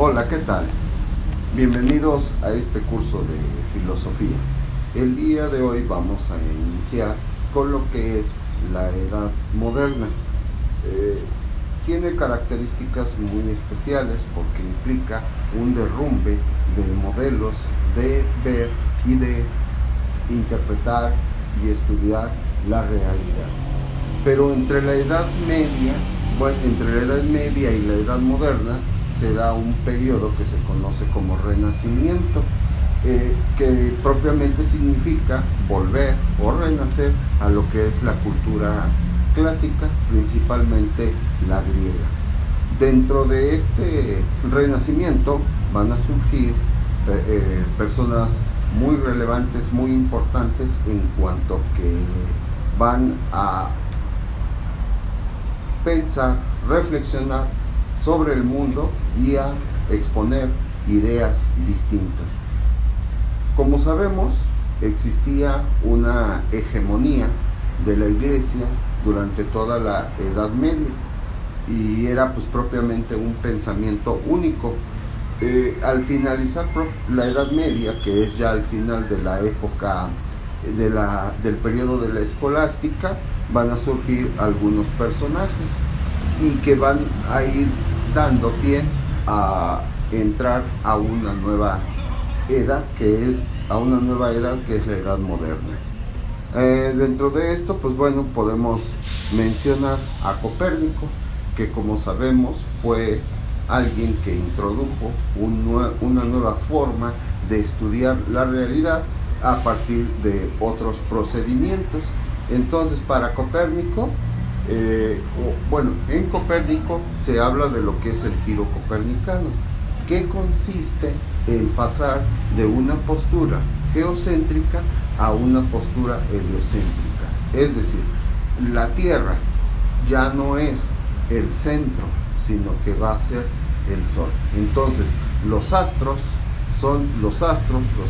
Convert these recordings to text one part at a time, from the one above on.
Hola, ¿qué tal? Bienvenidos a este curso de filosofía. El día de hoy vamos a iniciar con lo que es la Edad Moderna. Tiene características muy especiales porque implica un derrumbe de modelos de ver y de interpretar y estudiar la realidad. Pero entre la Edad Media y la Edad Moderna se da un periodo que se conoce como Renacimiento, que propiamente significa volver o renacer a lo que es la cultura clásica, principalmente la griega. Dentro de este renacimiento van a surgir personas muy relevantes, muy importantes, en cuanto que van a pensar, reflexionar sobre el mundo y a exponer ideas distintas. Como sabemos, existía una hegemonía de la Iglesia durante toda la Edad Media y era pues propiamente un pensamiento único. Al finalizar la Edad Media, que es ya al final de la época del periodo de la escolástica, van a surgir algunos personajes y que van a ir dando pie a entrar a una nueva edad que es la Edad Moderna. Dentro de esto, pues bueno, podemos mencionar a Copérnico, que como sabemos fue alguien que introdujo una nueva forma de estudiar la realidad a partir de otros procedimientos. Entonces, para Copérnico, en Copérnico se habla de lo que es el giro copernicano, que consiste en pasar de una postura geocéntrica a una postura heliocéntrica. Es decir, la Tierra ya no es el centro, sino que va a ser el Sol. Entonces, los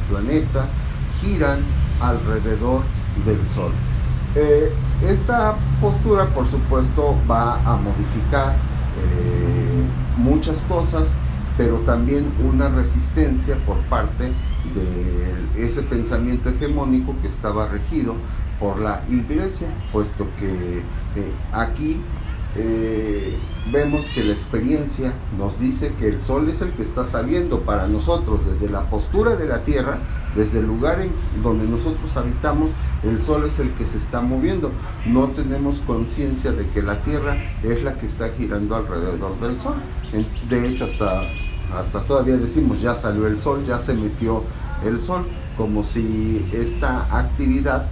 planetas giran alrededor del Sol. Esta postura, por supuesto, va a modificar muchas cosas, pero también una resistencia por parte de ese pensamiento hegemónico que estaba regido por la Iglesia, puesto que aquí vemos que la experiencia nos dice que el Sol es el que está saliendo para nosotros desde la postura de la Tierra, desde el lugar en donde nosotros habitamos. El Sol es el que se está moviendo. No tenemos conciencia de que la Tierra es la que está girando alrededor del Sol. De hecho, hasta todavía decimos, ya salió el Sol, ya se metió el Sol, como si esta actividad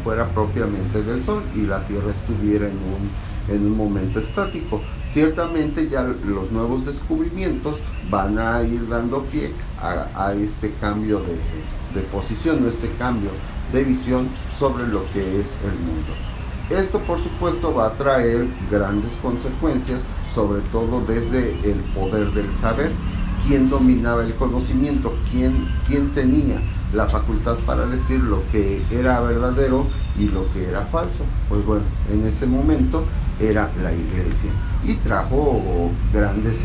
fuera propiamente del Sol y la Tierra estuviera en un momento estático. Ciertamente ya los nuevos descubrimientos van a ir dando pie a este cambio de posición, este cambio de visión sobre lo que es el mundo. Esto, por supuesto, va a traer grandes consecuencias, sobre todo desde el poder del saber. ¿Quién dominaba el conocimiento? ¿Quién tenía la facultad para decir lo que era verdadero y lo que era falso? Pues bueno, en ese momento era la Iglesia y trajo grandes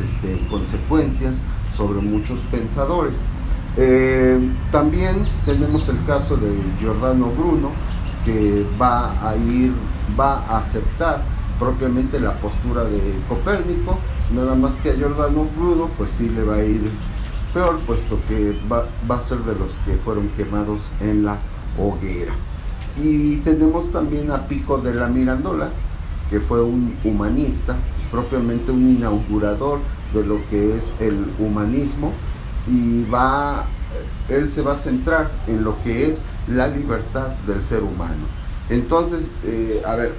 consecuencias sobre muchos pensadores. También tenemos el caso de Giordano Bruno, que va a aceptar propiamente la postura de Copérnico, nada más que a Giordano Bruno pues sí le va a ir peor, puesto que va a ser de los que fueron quemados en la hoguera. Y tenemos también a Pico della Mirandola, que fue un humanista, pues propiamente un inaugurador de lo que es el humanismo, y él se va a centrar en lo que es la libertad del ser humano. Entonces,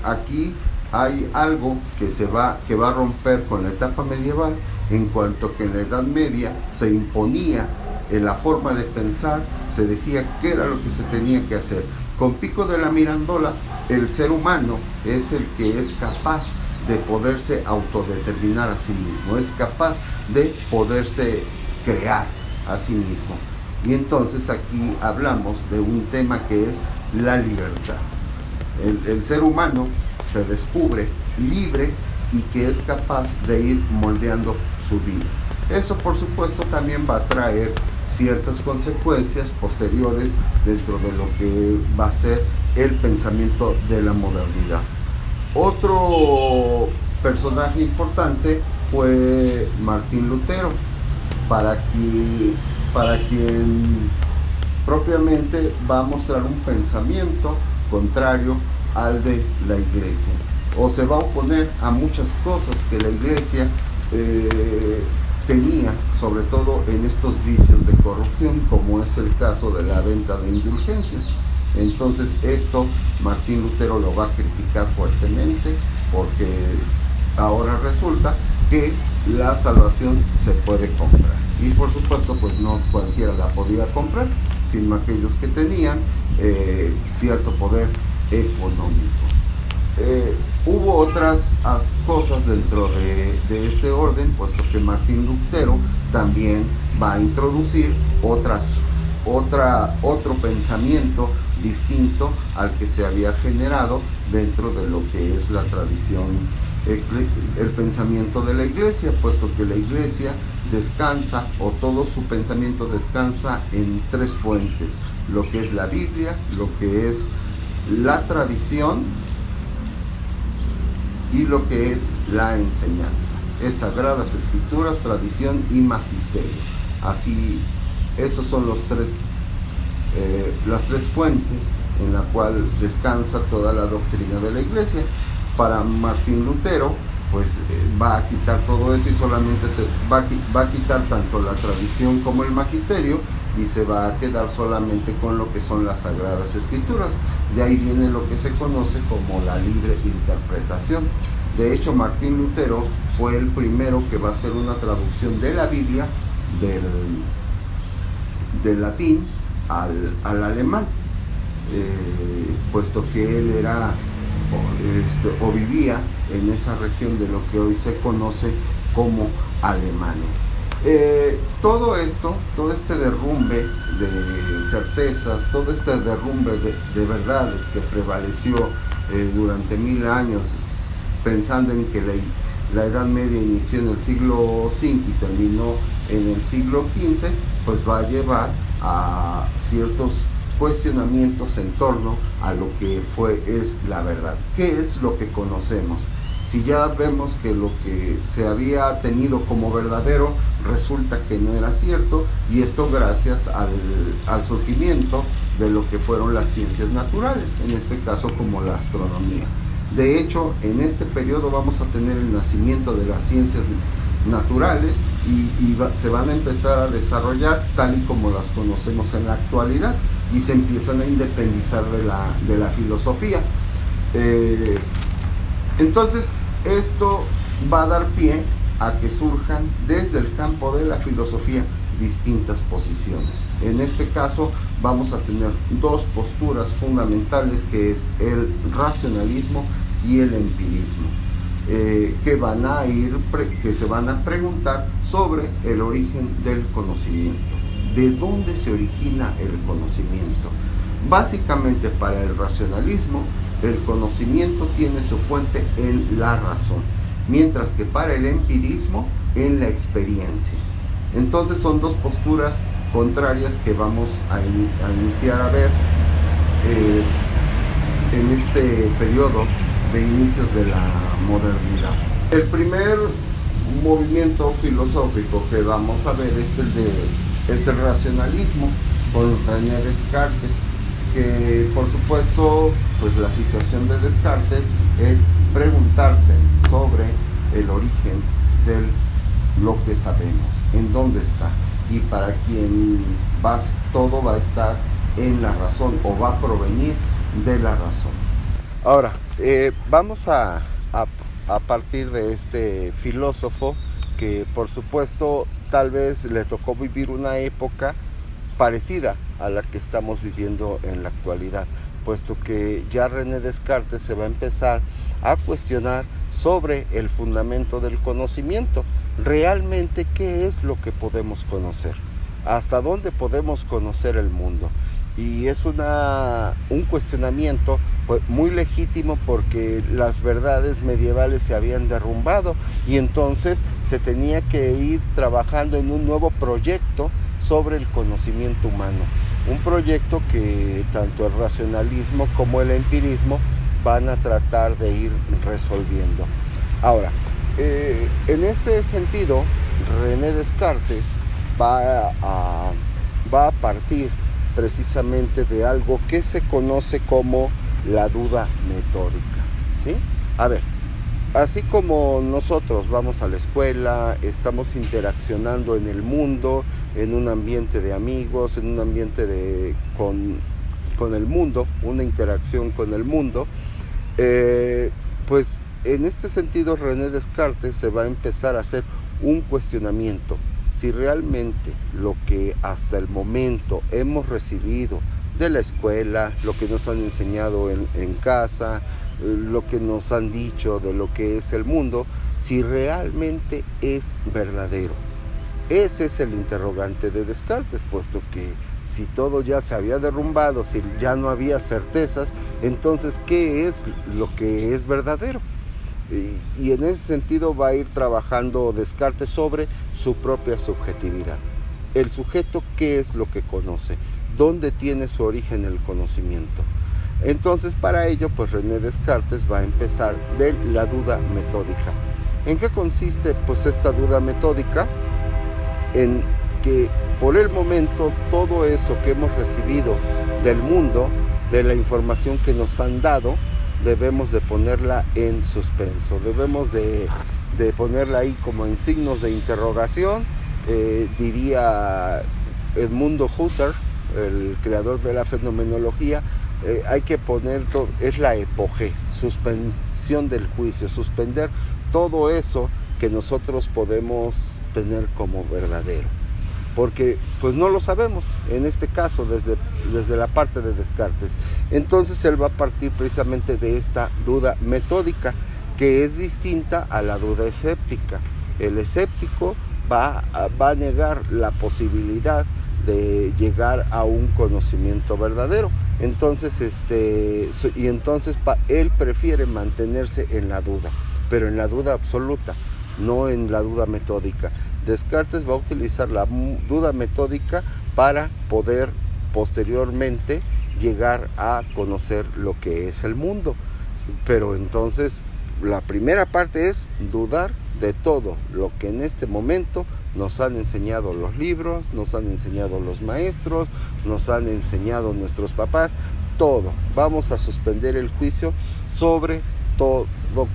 aquí hay algo que va a romper con la etapa medieval, en cuanto que en la Edad Media se imponía en la forma de pensar, se decía qué era lo que se tenía que hacer. Con Pico della Mirandola, el ser humano es el que es capaz de poderse autodeterminar a sí mismo, es capaz de poderse crear a sí mismo. Y entonces aquí hablamos de un tema que es la libertad. El ser humano se descubre libre y que es capaz de ir moldeando su vida. Eso, por supuesto, también va a traer ciertas consecuencias posteriores dentro de lo que va a ser el pensamiento de la modernidad. Otro personaje importante fue Martín Lutero, para quien propiamente va a mostrar un pensamiento contrario al de la Iglesia, o se va a oponer a muchas cosas que la Iglesia tenía, sobre todo en estos vicios de corrupción, como es el caso de la venta de indulgencias. Entonces esto Martín Lutero lo va a criticar fuertemente, porque ahora resulta que la salvación se puede comprar, y por supuesto pues no cualquiera la podía comprar, sino aquellos que tenían cierto poder económico. Hubo otras cosas dentro de este orden, puesto que Martín Lutero también va a introducir otro pensamiento distinto al que se había generado dentro de lo que es la tradición, el pensamiento de la Iglesia, puesto que la Iglesia descansa, o todo su pensamiento descansa en tres fuentes: lo que es la Biblia, lo que es la tradición y lo que es la enseñanza. Es Sagradas Escrituras, tradición y magisterio. Así, esos son las tres fuentes en la cual descansa toda la doctrina de la Iglesia. Para Martín Lutero, pues va a quitar todo eso, y solamente va a quitar tanto la tradición como el magisterio, y se va a quedar solamente con lo que son las Sagradas Escrituras. De ahí viene lo que se conoce como la libre interpretación. De hecho, Martín Lutero fue el primero que va a hacer una traducción de la Biblia del latín al alemán, puesto que él era o vivía en esa región de lo que hoy se conoce como Alemania. Todo este derrumbe de certezas, todo este derrumbe de verdades que prevaleció durante 1000 años, pensando en que la Edad Media inició en el siglo V y terminó en el siglo XV, pues va a llevar a ciertos cuestionamientos en torno a lo que es la verdad. ¿Qué es lo que conocemos? Si ya vemos que lo que se había tenido como verdadero resulta que no era cierto, y esto gracias al surgimiento de lo que fueron las ciencias naturales, en este caso como la astronomía. De hecho, en este periodo vamos a tener el nacimiento de las ciencias naturales, y se van a empezar a desarrollar tal y como las conocemos en la actualidad, y se empiezan a independizar de la filosofía. Entonces, esto va a dar pie a que surjan desde el campo de la filosofía distintas posiciones. En este caso vamos a tener dos posturas fundamentales, que es el racionalismo y el empirismo, que se van a preguntar sobre el origen del conocimiento. ¿De dónde se origina el conocimiento? Básicamente, para el racionalismo, el conocimiento tiene su fuente en la razón, mientras que para el empirismo, en la experiencia. Entonces son dos posturas contrarias que vamos a iniciar a ver en este periodo de inicios de la modernidad. El primer movimiento filosófico que vamos a ver es el racionalismo, con René Descartes, que por supuesto, pues la situación de Descartes es preguntarse sobre el origen de lo que sabemos, en dónde está, y para quien todo va a estar en la razón, o va a provenir de la razón. Ahora, vamos a partir de este filósofo que por supuesto tal vez le tocó vivir una época parecida a la que estamos viviendo en la actualidad, puesto que ya René Descartes se va a empezar a cuestionar sobre el fundamento del conocimiento. Realmente, ¿qué es lo que podemos conocer? ¿Hasta dónde podemos conocer el mundo? Y es un cuestionamiento pues muy legítimo, porque las verdades medievales se habían derrumbado y entonces se tenía que ir trabajando en un nuevo proyecto sobre el conocimiento humano, un proyecto que tanto el racionalismo como el empirismo van a tratar de ir resolviendo. Ahora, en este sentido, René Descartes va a partir precisamente de algo que se conoce como la duda metódica, ¿sí? A ver, así como nosotros vamos a la escuela, estamos interaccionando en el mundo, en un ambiente de amigos, en un ambiente con el mundo, una interacción con el mundo, pues en este sentido René Descartes se va a empezar a hacer un cuestionamiento: si realmente lo que hasta el momento hemos recibido de la escuela, lo que nos han enseñado en casa, lo que nos han dicho de lo que es el mundo, si realmente es verdadero. Ese es el interrogante de Descartes, puesto que si todo ya se había derrumbado, si ya no había certezas, entonces ¿qué es lo que es verdadero? Y en ese sentido va a ir trabajando Descartes sobre su propia subjetividad. El sujeto, ¿qué es lo que conoce? ¿Dónde tiene su origen el conocimiento? Entonces, para ello, pues René Descartes va a empezar de la duda metódica. ¿En qué consiste pues esta duda metódica? En que por el momento todo eso que hemos recibido del mundo, de la información que nos han dado, debemos de ponerla en suspenso, debemos de ponerla ahí como en signos de interrogación. Diría Edmundo Husserl, el creador de la fenomenología, hay que poner todo, es la epoge, suspensión del juicio, suspender todo eso que nosotros podemos tener como verdadero, porque pues no lo sabemos, en este caso desde la parte de Descartes. Entonces él va a partir precisamente de esta duda metódica, que es distinta a la duda escéptica. El escéptico va a negar la posibilidad de llegar a un conocimiento verdadero. Entonces él prefiere mantenerse en la duda, pero en la duda absoluta, no en la duda metódica. Descartes va a utilizar la duda metódica para poder posteriormente llegar a conocer lo que es el mundo. Pero entonces la primera parte es dudar de todo lo que en este momento nos han enseñado los libros, nos han enseñado los maestros, nos han enseñado nuestros papás, todo. Vamos a suspender el juicio sobre todo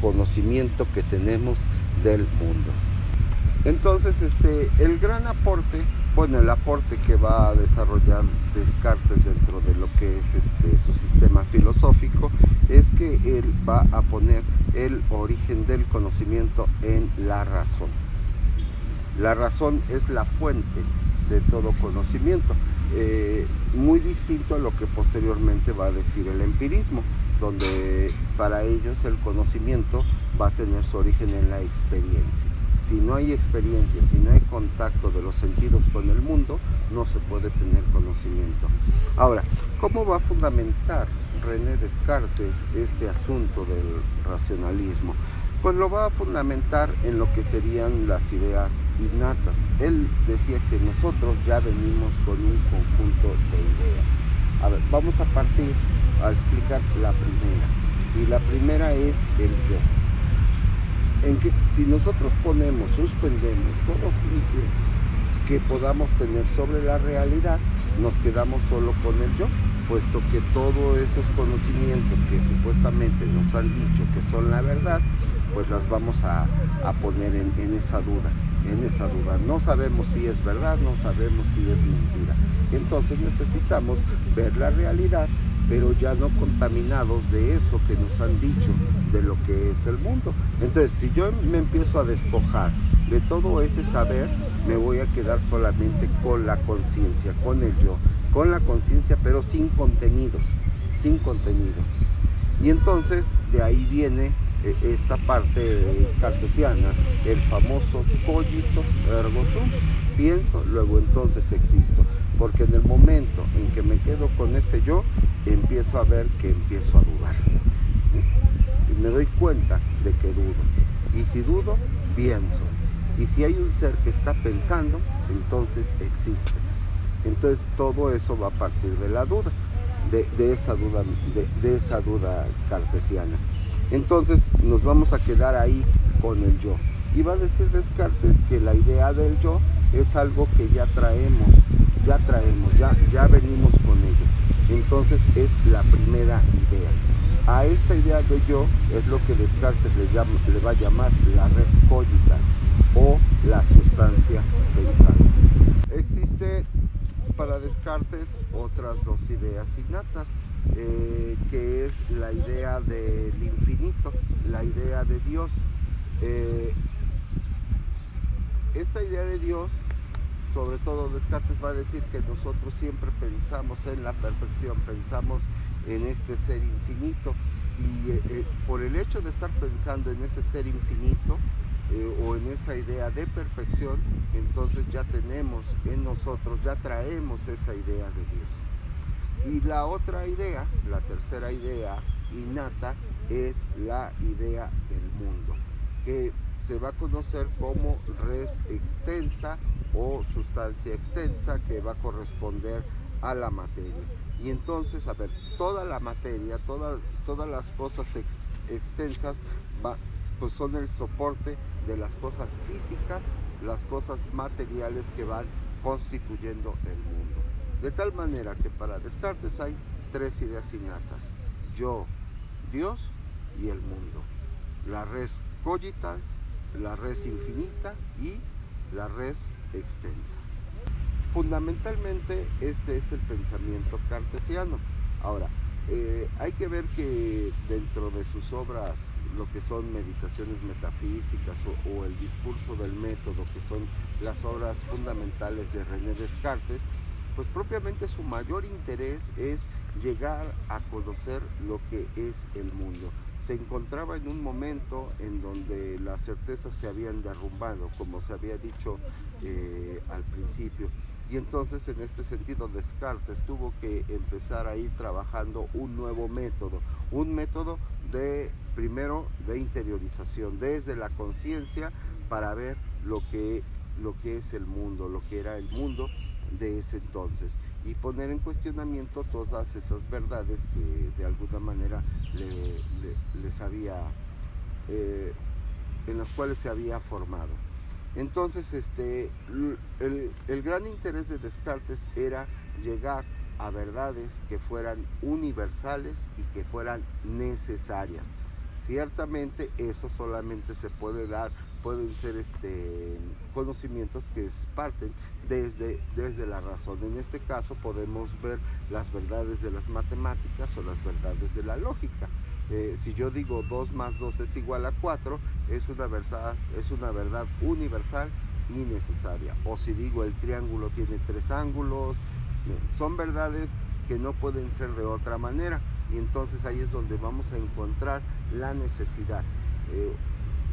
conocimiento que tenemos del mundo. Entonces, el gran aporte, el aporte que va a desarrollar Descartes dentro de lo que es su sistema filosófico, es que él va a poner el origen del conocimiento en la razón. La razón es la fuente de todo conocimiento, muy distinto a lo que posteriormente va a decir el empirismo, donde para ellos el conocimiento va a tener su origen en la experiencia. Si no hay experiencia, si no hay contacto de los sentidos con el mundo, no se puede tener conocimiento. Ahora, ¿cómo va a fundamentar René Descartes este asunto del racionalismo? Pues lo va a fundamentar en lo que serían las ideas innatas. Él decía que nosotros ya venimos con un conjunto de ideas. A ver, vamos a partir a explicar la primera. Y la primera es el yo. En que si nosotros suspendemos todo juicio que podamos tener sobre la realidad, nos quedamos solo con el yo, puesto que todos esos conocimientos que supuestamente nos han dicho que son la verdad, pues las vamos a poner en esa duda. No sabemos si es verdad, no sabemos si es mentira. Entonces necesitamos ver la realidad, pero ya no contaminados de eso que nos han dicho de lo que es el mundo. Entonces, si yo me empiezo a despojar de todo ese saber, me voy a quedar solamente con la conciencia, con el yo, con la conciencia, pero sin contenidos. Y entonces, de ahí viene esta parte cartesiana, el famoso cogito ergo sum. Pienso, luego entonces existo. porque en el momento en que me quedo con ese yo, empiezo a ver que empiezo a dudar. Y me doy cuenta de que dudo. Y si dudo, pienso. Y si hay un ser que está pensando, entonces existe. Entonces todo eso va a partir de la duda, de esa duda cartesiana. Entonces nos vamos a quedar ahí con el yo. Y va a decir Descartes que la idea del yo es algo que ya venimos con ello. Entonces es la primera idea. A esta idea de yo es lo que Descartes le va a llamar la res cogitans, o la sustancia pensante. Existe para Descartes otras dos ideas innatas, que es la idea del infinito, la idea de Dios. Esta idea de Dios, sobre todo Descartes va a decir que nosotros siempre pensamos en la perfección, pensamos en este ser infinito, y por el hecho de estar pensando en ese ser infinito, o en esa idea de perfección, entonces ya tenemos en nosotros, ya traemos esa idea de Dios. Y la otra idea, la tercera idea innata, es la idea del mundo, que se va a conocer como res extensa o sustancia extensa, que va a corresponder a la materia. Y entonces, a ver, toda la materia, todas las cosas extensas pues son el soporte de las cosas físicas, las cosas materiales que van constituyendo el mundo. De tal manera que para Descartes hay tres ideas innatas: yo, Dios y el mundo. La res cogitans, la res infinita y la res extensa. Fundamentalmente este es el pensamiento cartesiano. Ahora, hay que ver que dentro de sus obras, lo que son Meditaciones metafísicas o el Discurso del método, que son las obras fundamentales de René Descartes, pues propiamente su mayor interés es llegar a conocer lo que es el mundo. Se encontraba en un momento en donde las certezas se habían derrumbado, como se había dicho al principio. Y entonces, en este sentido, Descartes tuvo que empezar a ir trabajando un nuevo método, un método primero de interiorización, desde la conciencia, para ver lo que es el mundo, lo que era el mundo de ese entonces, y poner en cuestionamiento todas esas verdades que de alguna manera les había, en las cuales se había formado. Entonces, el gran interés de Descartes era llegar a verdades que fueran universales y que fueran necesarias. Ciertamente eso solamente se puede dar, pueden ser conocimientos que parten desde la razón. En este caso podemos ver las verdades de las matemáticas o las verdades de la lógica. Si yo digo 2 más 2 es igual a 4, es una verdad universal y necesaria. O si digo el triángulo tiene 3 ángulos, son verdades que no pueden ser de otra manera. Y entonces ahí es donde vamos a encontrar la necesidad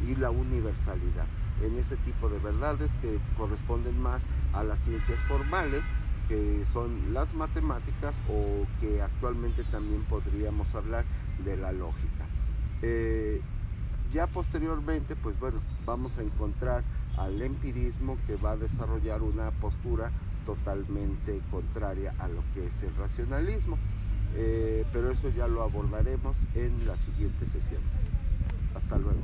y la universalidad en ese tipo de verdades que corresponden más a las ciencias formales, que son las matemáticas, o que actualmente también podríamos hablar de la lógica. Ya posteriormente, pues bueno, vamos a encontrar al empirismo, que va a desarrollar una postura totalmente contraria a lo que es el racionalismo, pero eso ya lo abordaremos en la siguiente sesión. Hasta luego.